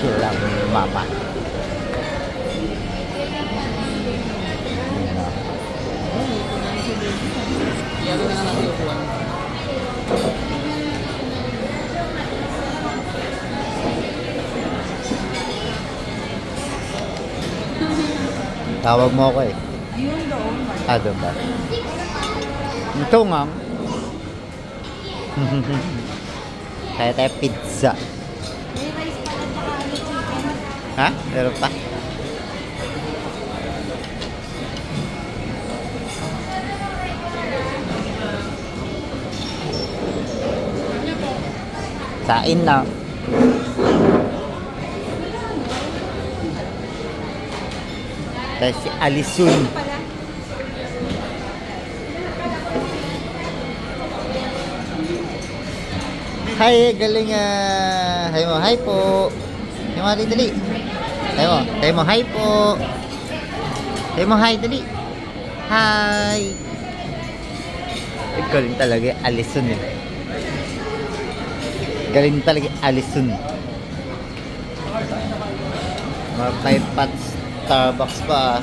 chill lang yung mama. Ayan o. Iyan na nga natin upuan. Tawag mo ako eh. Yun doon. Doon ba? Ito nga. Kaya tayo pizza. May rice pala tsaka ano, chicken. Ha? Meron pa? Sain na. Tapos si Alison. Pala. Hi, galing Hi mo, hi po. Hi mo, dali. Hi mo, hi po. Hi mo, hi, dali. Hi. Galing talaga yung Alison eh. Galing talaga yung Alison. Mga 5 pots Starbucks pa.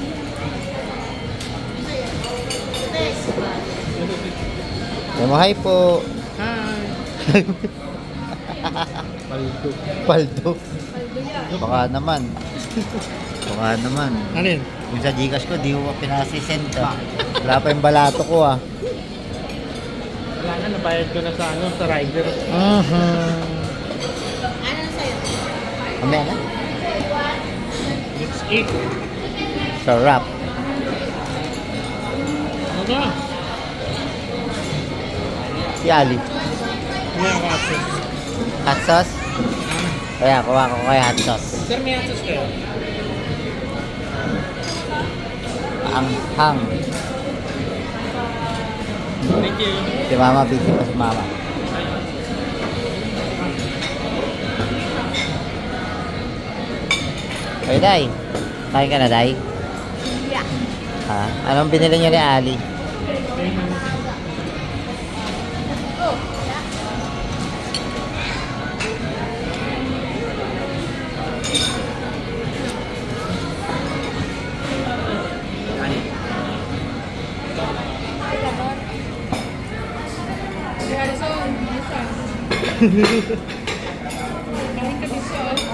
Hi mo, hi po. Hi! Paldo. Paldo. Paldo yan. Baka naman. Baka naman. Ano yun? Yung sa Gcash ko, di ko pa pinasisend Wala pa yung balato ko Wala na, nabayad ko na sa ano, sa rider. Ano na sa'yo? Mamaya na. It's 8. Sarap. Ano ka? Si Ali. Hindi ako access. Hot sauce? Kaya, kuha ko kaya hot sauce. Sir, may access kayo? Ang hang. Thank you. Si mama, busy pa si mama. Ay, Day. Kain ka na, Day? Yeah. Ha? Anong binili niyo ni Ali?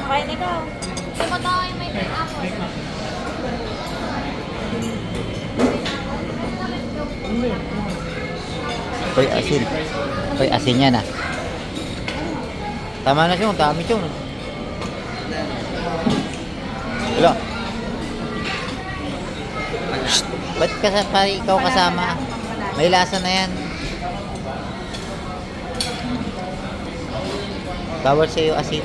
Kain ikaw. Gusto mo daw yung may pineapple. Hoy, asin. Hoy, asin yan Tama na siya, dami siya. Hello. Shh! Ba't pa ikaw kasama? May lasa na yan. Bawal sa'yo asin.